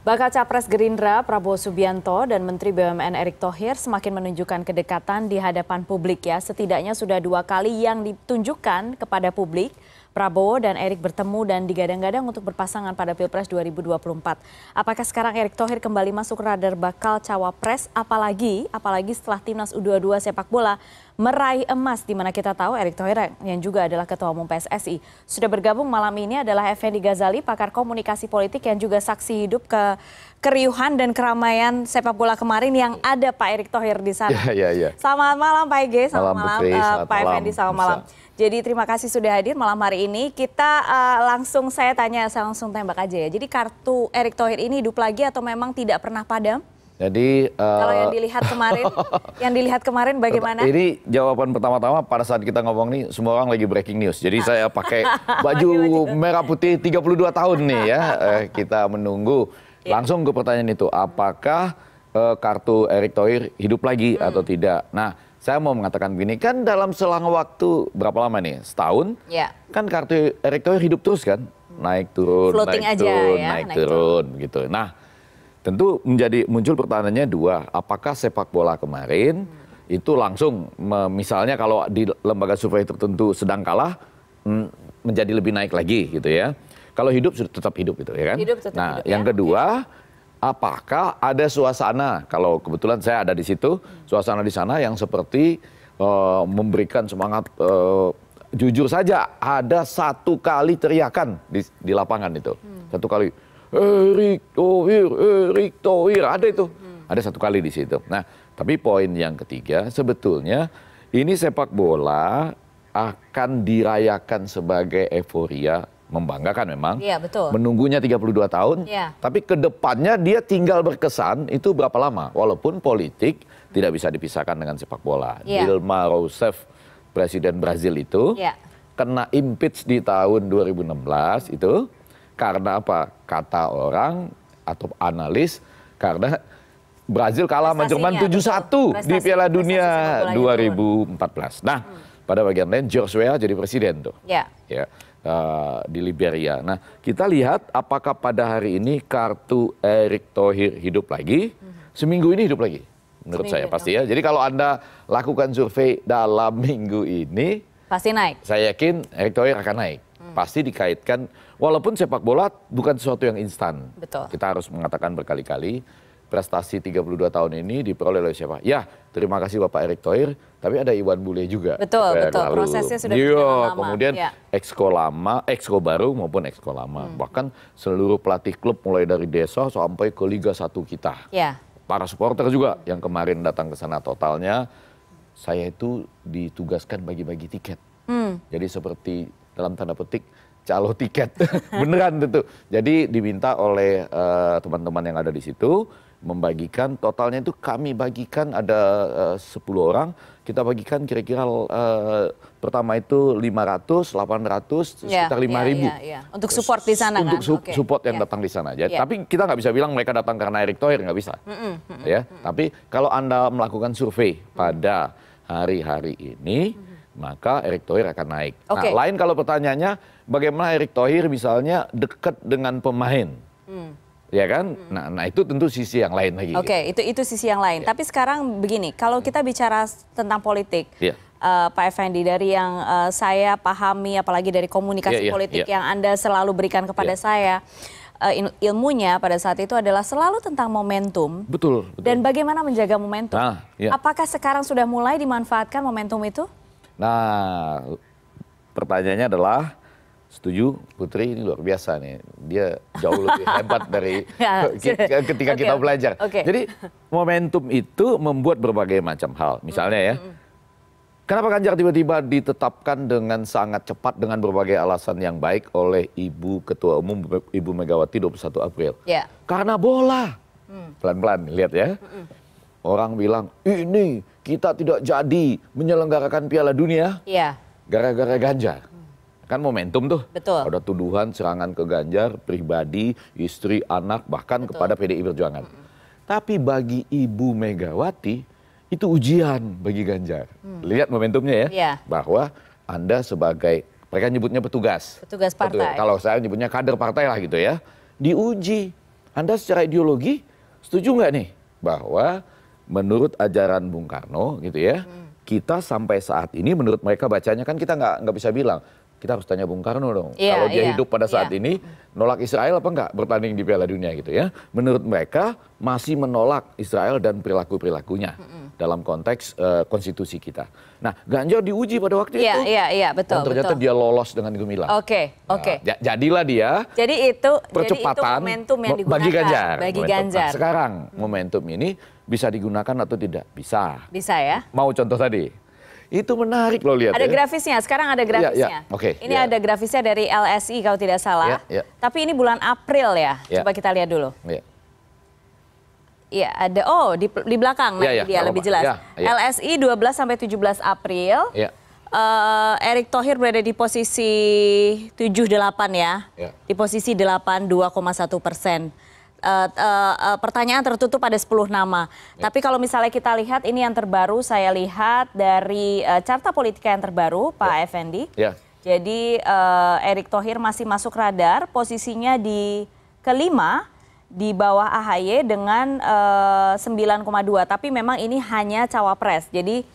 Bakal Capres Gerindra Prabowo Subianto dan Menteri BUMN Erick Thohir semakin menunjukkan kedekatan di hadapan publik ya. Setidaknya sudah 2 kali yang ditunjukkan kepada publik. Prabowo dan Erick bertemu dan digadang-gadang untuk berpasangan pada Pilpres 2024. Apakah sekarang Erick Thohir kembali masuk radar bakal cawapres? Apalagi setelah Timnas U22 sepak bola meraih emas, di mana kita tahu Erick Thohir yang juga adalah Ketua Umum PSSI. Sudah bergabung malam ini adalah Effendi Ghazali, pakar komunikasi politik yang juga saksi hidup keriuhan dan keramaian sepak bola kemarin yang ada Pak Erick Thohir di sana. Selamat malam Pak Ege, selamat malam Pak Effendi, selamat malam. Jadi terima kasih sudah hadir malam hari ini. Kita saya langsung tembak aja ya. Jadi kartu Erick Thohir ini hidup lagi atau memang tidak pernah padam? Jadi kalau yang dilihat kemarin bagaimana? Ini jawaban pertama-tama pada saat kita ngomong nih semua orang lagi breaking news. Jadi saya pakai baju merah putih 32 tahun nih ya. Kita menunggu langsung ke pertanyaan itu. Apakah kartu Erick Thohir hidup lagi atau tidak? Nah, saya mau mengatakan begini, kan dalam selang waktu berapa lama nih? Setahun? Ya. Kan kartu Erick Thohir hidup terus kan? Naik turun, floating naik aja, turun, ya, naik turun gitu. Nah, tentu muncul pertanyaannya dua. Apakah sepak bola kemarin itu langsung misalnya kalau di lembaga survei tertentu sedang kalah menjadi lebih naik lagi gitu ya. Kalau hidup sudah tetap hidup gitu ya kan? Hidup tetap nah, hidup, yang kedua, apakah ada suasana, kalau kebetulan saya ada di situ, suasana di sana yang seperti memberikan semangat, jujur saja ada satu kali teriakan di lapangan itu. Satu kali, Erick Thohir, ada itu. Ada satu kali di situ. Nah, tapi poin yang ketiga, sebetulnya ini sepak bola akan dirayakan sebagai euforia, membanggakan memang. Iya, betul. Menunggunya 32 tahun, tapi ke depannya dia tinggal berkesan itu berapa lama. Walaupun politik tidak bisa dipisahkan dengan sepak bola. Dilma Rousseff, presiden Brazil itu, kena impeach di tahun 2016 itu, karena apa? Kata orang atau analis, karena Brazil kalah sama Jerman 7-1 di Piala Dunia 2014. Nah, pada bagian lain George Weah jadi presiden tuh. Ya. Di Liberia. Nah, kita lihat apakah pada hari ini kartu Erick Thohir hidup lagi? Seminggu ini hidup lagi, menurut saya pasti ya. Jadi kalau Anda lakukan survei dalam minggu ini, pasti naik. Saya yakin Erick Thohir akan naik. Pasti dikaitkan, walaupun sepak bola bukan sesuatu yang instan. Betul. Kita harus mengatakan berkali-kali, prestasi 32 tahun ini diperoleh oleh siapa? Ya, terima kasih Bapak Erick Thohir, tapi ada Iwan Bule juga. Betul. Prosesnya sudah lama. Kemudian exco baru maupun exco lama. Bahkan seluruh pelatih klub mulai dari desa sampai ke Liga 1 kita. Para supporter juga yang kemarin datang ke sana, totalnya saya itu ditugaskan bagi-bagi tiket. Jadi seperti dalam tanda petik calo tiket. Beneran tentu. Jadi diminta oleh teman-teman yang ada di situ membagikan, totalnya itu kami bagikan ada 10 orang, kita bagikan kira-kira pertama itu 500, 800, sekitar 5.000. Untuk support di sana kan? Untuk support yang datang di sana aja. Tapi kita nggak bisa bilang mereka datang karena Erick Thohir, nggak bisa. Ya. Tapi kalau Anda melakukan survei pada hari-hari ini, maka Erick Thohir akan naik. Nah, lain kalau pertanyaannya, bagaimana Erick Thohir misalnya dekat dengan pemain? Ya kan? Nah itu tentu sisi yang lain lagi. Itu sisi yang lain. Tapi sekarang begini, kalau kita bicara tentang politik, Pak Effendi, dari yang saya pahami, apalagi dari komunikasi politik yang Anda selalu berikan kepada saya, ilmunya pada saat itu adalah selalu tentang momentum. Betul. Dan bagaimana menjaga momentum. Apakah sekarang sudah mulai dimanfaatkan momentum itu? Nah, pertanyaannya adalah, setuju Putri, ini luar biasa nih. Dia jauh lebih hebat dari ketika kita belajar. Jadi momentum itu membuat berbagai macam hal. Misalnya ya, kenapa Ganjar tiba-tiba ditetapkan dengan sangat cepat dengan berbagai alasan yang baik oleh Ibu Ketua Umum, Ibu Megawati 21 April? Karena bola. Pelan-pelan, lihat ya. Orang bilang, ini kita tidak jadi menyelenggarakan Piala Dunia gara-gara Ganjar. Kan momentum tuh. Ada tuduhan serangan ke Ganjar, pribadi, istri, anak, bahkan kepada PDI Perjuangan. Tapi bagi Ibu Megawati, itu ujian bagi Ganjar. Lihat momentumnya ya. Bahwa Anda sebagai, mereka nyebutnya petugas. Petugas partai. Kalau saya nyebutnya kader partai lah gitu ya. Diuji. Anda secara ideologi setuju nggak nih bahwa menurut ajaran Bung Karno gitu ya, kita sampai saat ini menurut mereka bacanya kan kita nggak bisa bilang. Kita harus tanya Bung Karno dong. Kalau dia hidup pada saat ini, nolak Israel apa enggak bertanding di Piala Dunia gitu ya. Menurut mereka masih menolak Israel dan perilaku-perilakunya dalam konteks konstitusi kita. Nah, Ganjar diuji pada waktu itu. Iya, betul. Dan ternyata dia lolos dengan gemilang. Oke. Jadilah dia percepatan momentum yang digunakan bagi Ganjar. Bagi Ganjar. Nah, sekarang momentum ini bisa digunakan atau tidak? Bisa. Bisa ya. Mau contoh tadi? Itu menarik loh lihat. Ada grafisnya, sekarang ada grafisnya. Oke. Ini ada grafisnya dari LSI kalau tidak salah. Tapi ini bulan April ya. Coba kita lihat dulu. Iya, ada di belakang dia lebih jelas. LSI 12 sampai 17 April. Erick Thohir berada di posisi 78 ya. Di posisi 82,1%. Pertanyaan tertutup ada 10 nama. Tapi kalau misalnya kita lihat ini yang terbaru, saya lihat dari Carta Politika yang terbaru, Pak Effendi. Jadi Erick Thohir masih masuk radar, posisinya di kelima di bawah AHY dengan 9,2. Tapi memang ini hanya cawapres. Jadi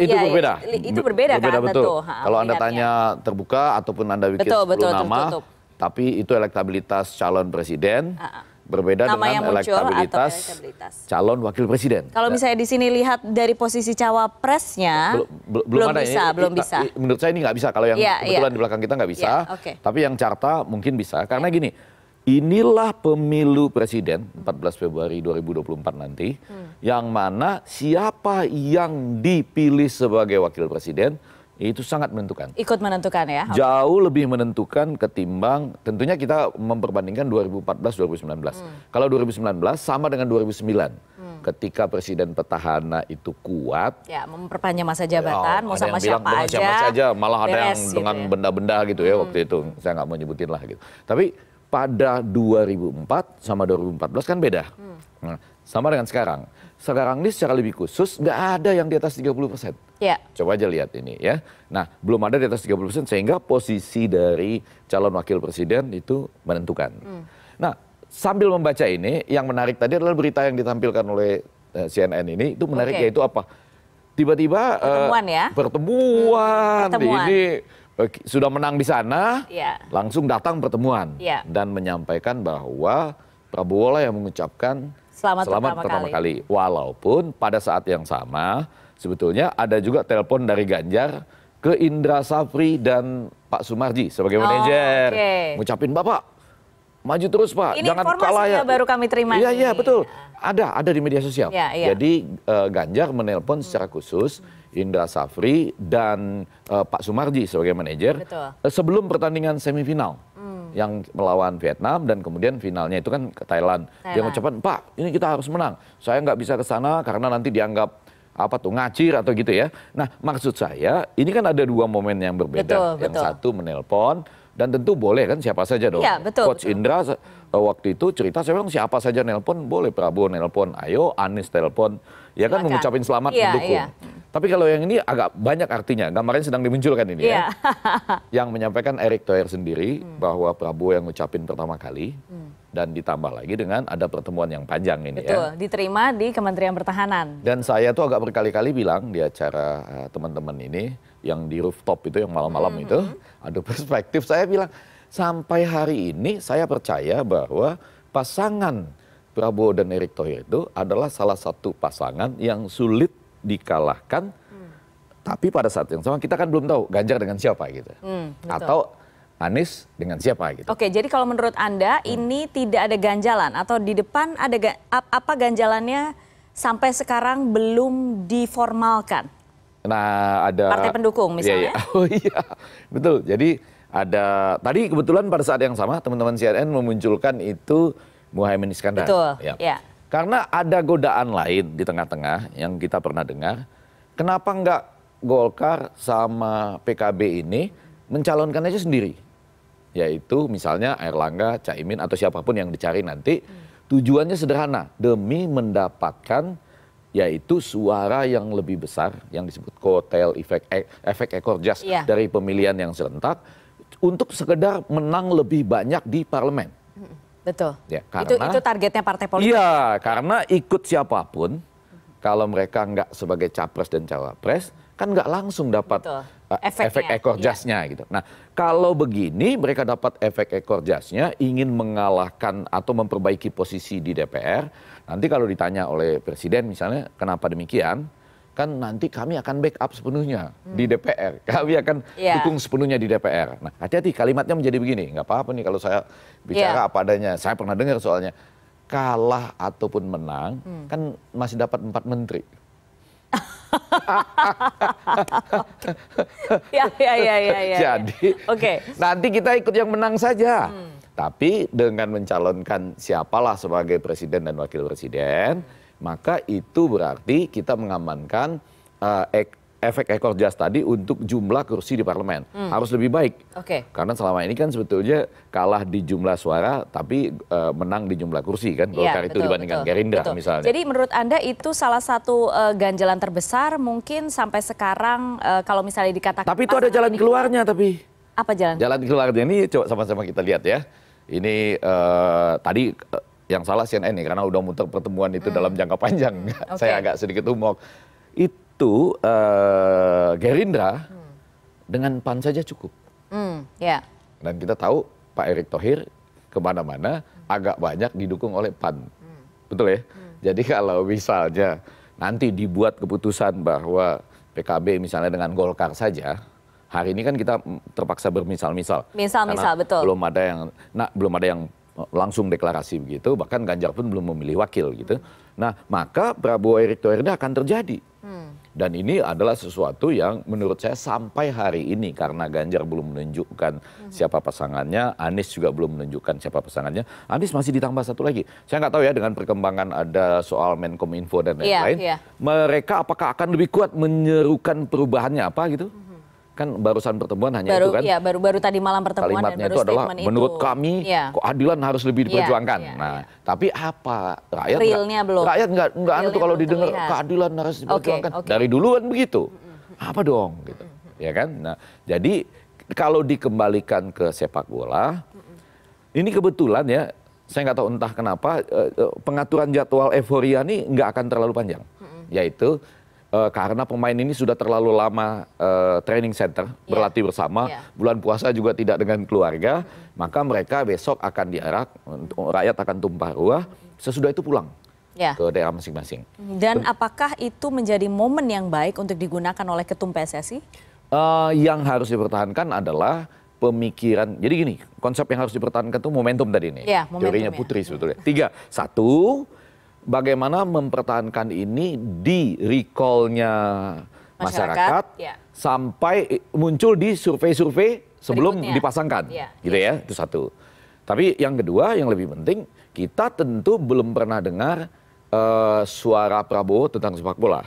itu berbeda. Itu berbeda kan betul. Kalau Anda tanya terbuka ataupun Anda bikin 10 nama. Tapi itu elektabilitas calon presiden berbeda dengan elektabilitas calon wakil presiden. Kalau misalnya di sini lihat dari posisi cawapresnya, belum bisa. Menurut saya ini nggak bisa. Kalau yang kebetulan di belakang kita nggak bisa. Tapi yang Carta mungkin bisa. Karena gini, inilah pemilu presiden 14 Februari 2024 nanti, yang mana siapa yang dipilih sebagai wakil presiden, itu sangat menentukan. Ikut menentukan ya? Jauh lebih menentukan ketimbang, tentunya kita memperbandingkan 2014-2019. Kalau 2019 sama dengan 2009. Ketika presiden petahana itu kuat. Ya, memperpanjang masa jabatan, mau sama siapa aja. Malah ada yang dengan benda-benda gitu ya waktu itu. Saya nggak mau nyebutin lah gitu. Tapi pada 2004 sama 2014 kan beda. Nah, sama dengan sekarang. Sekarang ini secara lebih khusus nggak ada yang di atas 30%. Coba aja lihat ini ya. Nah, belum ada di atas 30% sehingga posisi dari calon wakil presiden itu menentukan. Nah, sambil membaca ini, yang menarik tadi adalah berita yang ditampilkan oleh CNN ini, itu menarik yaitu apa? Tiba-tiba pertemuan. Ini sudah menang di sana, langsung datang pertemuan dan menyampaikan bahwa Prabowo lah yang mengucapkan selamat pertama kali. Walaupun pada saat yang sama sebetulnya ada juga telepon dari Ganjar ke Indra Safri dan Pak Sumarji sebagai manajer. Ngucapin, Bapak maju terus Pak, ini jangan kalah ya. Baru kami terima. Iya betul. Ada di media sosial. Jadi Ganjar menelpon secara khusus Indra Safri dan Pak Sumarji sebagai manajer sebelum pertandingan semifinal yang melawan Vietnam dan kemudian finalnya itu kan ke Thailand. Dia mengucapkan, Pak, ini kita harus menang. Saya nggak bisa ke sana karena nanti dianggap ngacir atau gitu ya. Nah, maksud saya ini kan ada dua momen yang berbeda. Yang satu menelpon dan tentu boleh kan siapa saja dong. Coach Indra waktu itu cerita, saya bilang siapa saja nelpon boleh. Prabowo nelpon, ayo Anies telepon. Ya kan mengucapin selamat mendukung. Tapi kalau yang ini agak banyak artinya. Gambarnya sedang dimunculkan ini ya. Yang menyampaikan Erick Thohir sendiri bahwa Prabowo yang ngucapin pertama kali. Dan ditambah lagi dengan ada pertemuan yang panjang ini ya. Diterima di Kementerian Pertahanan. Dan saya tuh agak berkali-kali bilang di acara teman-teman ini. Yang di rooftop itu, yang malam-malam itu. Ada perspektif, saya bilang sampai hari ini saya percaya bahwa pasangan Prabowo dan Erick Thohir itu adalah salah satu pasangan yang sulit dikalahkan, tapi pada saat yang sama kita kan belum tahu Ganjar dengan siapa gitu, atau Anies dengan siapa gitu. Oke, jadi kalau menurut Anda ini tidak ada ganjalan atau di depan ada apa ganjalannya sampai sekarang belum diformalkan? Nah, ada partai pendukung misalnya. Betul. Jadi ada tadi kebetulan pada saat yang sama teman-teman CNN memunculkan itu Muhaimin Iskandar. Karena ada godaan lain di tengah-tengah yang kita pernah dengar. Kenapa enggak Golkar sama PKB ini mencalonkan aja sendiri? Yaitu misalnya Airlangga, Caimin atau siapapun yang dicari nanti. Tujuannya sederhana, demi mendapatkan yaitu suara yang lebih besar yang disebut kotel efek ekor jas dari pemilihan yang serentak untuk sekedar menang lebih banyak di parlemen. Betul. Ya, karena, itu targetnya partai politik. Iya, karena ikut siapapun, kalau mereka nggak sebagai capres dan cawapres, kan nggak langsung dapat efek ekor jasnya gitu. Nah, kalau begini mereka dapat efek ekor jasnya, ingin mengalahkan atau memperbaiki posisi di DPR. Nanti kalau ditanya oleh Presiden misalnya, kenapa demikian? Kan nanti kami akan backup sepenuhnya di DPR. Kami akan dukung sepenuhnya di DPR. Nah, hati-hati kalimatnya menjadi begini. Nggak apa-apa nih kalau saya bicara apa adanya. Saya pernah dengar soalnya, kalah ataupun menang, kan masih dapat 4 menteri. Jadi, nanti kita ikut yang menang saja. Tapi dengan mencalonkan siapalah sebagai presiden dan wakil presiden, maka itu berarti kita mengamankan efek ekor jas tadi untuk jumlah kursi di parlemen. Harus lebih baik. Karena selama ini kan sebetulnya kalah di jumlah suara tapi menang di jumlah kursi kan. Golkar itu dibandingkan Gerindra misalnya. Jadi menurut Anda itu salah satu ganjalan terbesar mungkin sampai sekarang kalau misalnya dikatakan. Tapi itu ada jalan keluarnya tapi. Apa jalan? Jalan keluarnya ini coba sama-sama kita lihat ya. Ini tadi yang salah CNN nih karena udah muter pertemuan itu dalam jangka panjang. Saya agak sedikit umok. Itu Gerindra dengan PAN saja cukup. Dan kita tahu Pak Erick Thohir kemana-mana agak banyak didukung oleh PAN. Betul ya? Jadi kalau misalnya nanti dibuat keputusan bahwa PKB misalnya dengan Golkar saja, hari ini kan kita terpaksa bermisal-misal. Misal-misal, betul. Belum ada yang langsung deklarasi begitu, bahkan Ganjar pun belum memilih wakil gitu. Nah, maka Prabowo Erick Thohir ini akan terjadi. Dan ini adalah sesuatu yang menurut saya sampai hari ini karena Ganjar belum menunjukkan siapa pasangannya, Anies juga belum menunjukkan siapa pasangannya. Anies masih ditambah satu lagi. Saya nggak tahu ya dengan perkembangan ada soal Menkominfo dan lain-lain. Mereka apakah akan lebih kuat menyerukan perubahannya apa gitu? Kan barusan pertemuan hanya itu kan. Iya, baru tadi malam pertemuan kalimatnya itu adalah menurut kami keadilan harus lebih diperjuangkan. Nah, tapi apa rakyat realnya belum. Rakyat nggak anu tuh kalau didengar keadilan harus diperjuangkan. Dari dulu kan begitu. Apa dong gitu. Ya kan? Nah, jadi kalau dikembalikan ke sepak bola, ini kebetulan ya, saya nggak tahu entah kenapa pengaturan jadwal euforia ini nggak akan terlalu panjang. Yaitu karena pemain ini sudah terlalu lama training center, berlatih bersama, bulan puasa juga tidak dengan keluarga, maka mereka besok akan diarak, rakyat akan tumpah ruah, sesudah itu pulang ke daerah masing-masing. Dan apakah itu menjadi momen yang baik untuk digunakan oleh Ketum PSSI? Yang harus dipertahankan adalah pemikiran, jadi gini, konsep yang harus dipertahankan itu momentum tadi nih, teorinya Putri sebetulnya. 3, 1, bagaimana mempertahankan ini di recall-nya masyarakat sampai muncul di survei-survei sebelum dipasangkan, gitu ya, itu 1. Tapi yang kedua, yang lebih penting, kita tentu belum pernah dengar suara Prabowo tentang sepak bola.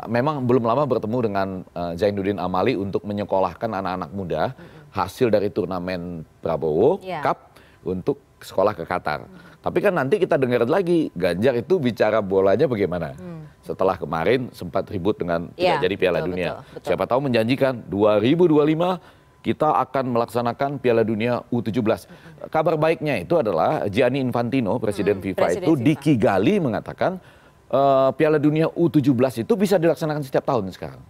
Memang belum lama bertemu dengan Zainuddin Amali untuk menyekolahkan anak-anak muda hasil dari turnamen Prabowo Cup untuk sekolah ke Qatar. Tapi kan nanti kita dengar lagi Ganjar itu bicara bolanya bagaimana. Setelah kemarin sempat ribut dengan tidak jadi Piala Dunia. Betul. Siapa tahu menjanjikan 2025 kita akan melaksanakan Piala Dunia U17. Kabar baiknya itu adalah Gianni Infantino, Presiden FIFA itu di Kigali mengatakan Piala Dunia U17 itu bisa dilaksanakan setiap tahun sekarang.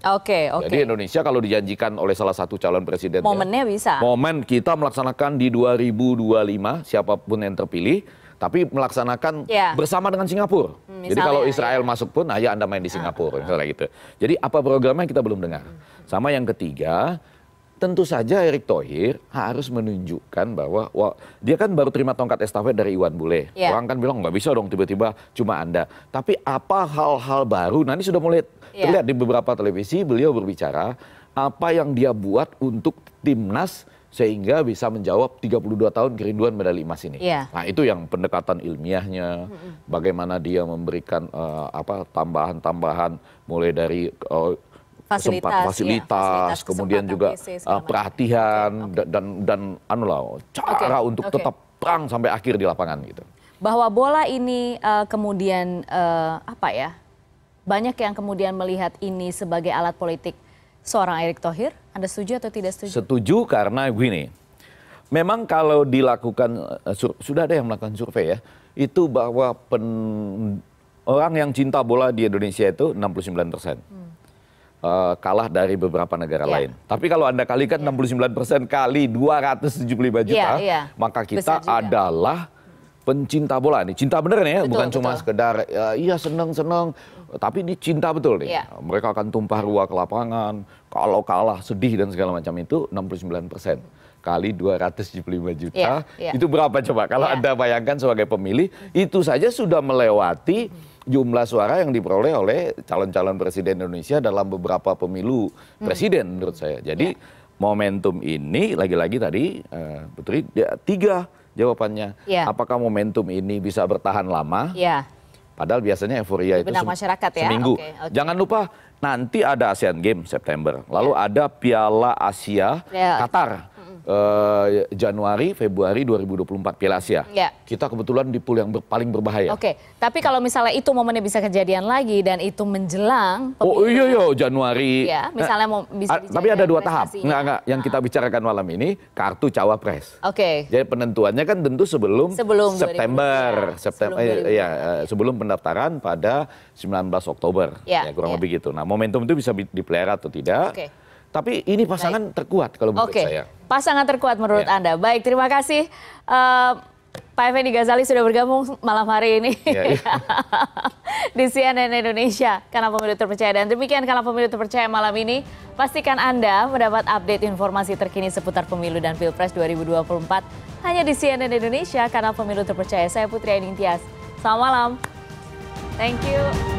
Jadi Indonesia kalau dijanjikan oleh salah satu calon presiden, momennya bisa. Momen kita melaksanakan di 2025 siapapun yang terpilih, tapi melaksanakan bersama dengan Singapura. Jadi kalau Israel masuk pun, ya Anda main di Singapura, misalnya gitu. Jadi apa programnya kita belum dengar. Sama yang ketiga, tentu saja Erick Thohir harus menunjukkan bahwa dia kan baru terima tongkat estafet dari Iwan Bule. Orang kan bilang nggak bisa dong tiba-tiba cuma Anda. Tapi apa hal-hal baru, nanti sudah mulai terlihat di beberapa televisi beliau berbicara apa yang dia buat untuk timnas sehingga bisa menjawab 32 tahun kerinduan medali emas ini. Nah itu yang pendekatan ilmiahnya, bagaimana dia memberikan tambahan-tambahan mulai dari fasilitas, kemudian juga perhatian dan cara untuk tetap perang sampai akhir di lapangan gitu. Bahwa bola ini kemudian banyak yang kemudian melihat ini sebagai alat politik seorang Erick Thohir. Anda setuju atau tidak setuju? Setuju karena begini, memang kalau dilakukan, sudah ada yang melakukan survei ya, itu bahwa orang yang cinta bola di Indonesia itu 69%. Kalah dari beberapa negara lain. Tapi kalau Anda kalikan 69% kali 275 juta, maka kita adalah pencinta bola nih. Cinta bener nih ya, bukan cuma sekedar iya seneng-seneng, tapi ini cinta betul nih. Mereka akan tumpah ruah ke lapangan, kalau kalah sedih dan segala macam itu 69%. Kali 275 juta, itu berapa coba? Kalau Anda bayangkan sebagai pemilih, itu saja sudah melewati jumlah suara yang diperoleh oleh calon-calon presiden Indonesia dalam beberapa pemilu presiden menurut saya. Jadi momentum ini, lagi-lagi tadi Putri, 3 jawabannya. Apakah momentum ini bisa bertahan lama? Padahal biasanya euforia itu seminggu. Jangan lupa nanti ada Asian Games September, lalu ada Piala Asia Qatar. Januari, Februari 2024 Piala Asia. Kita kebetulan di pool yang paling berbahaya. Tapi kalau misalnya itu momennya bisa kejadian lagi dan itu menjelang Januari. Misalnya mau bisa tapi ada 2 tahap. Enggak, yang kita bicarakan malam ini kartu cawapres. Jadi penentuannya kan tentu sebelum September, sebelum pendaftaran pada 19 Oktober. Kurang lebih gitu. Nah, momentum itu bisa dipelihara atau tidak. Tapi ini pasangan terkuat kalau menurut saya. Pasangan terkuat menurut Anda. Baik, terima kasih Pak Effendi Ghazali sudah bergabung malam hari ini di CNN Indonesia, Kanal Pemilu Terpercaya. Dan demikian Kanal Pemilu Terpercaya malam ini. Pastikan Anda mendapat update informasi terkini seputar pemilu dan Pilpres 2024 hanya di CNN Indonesia, Kanal Pemilu Terpercaya. Saya Putri Aidin Tias. Selamat malam. Thank you.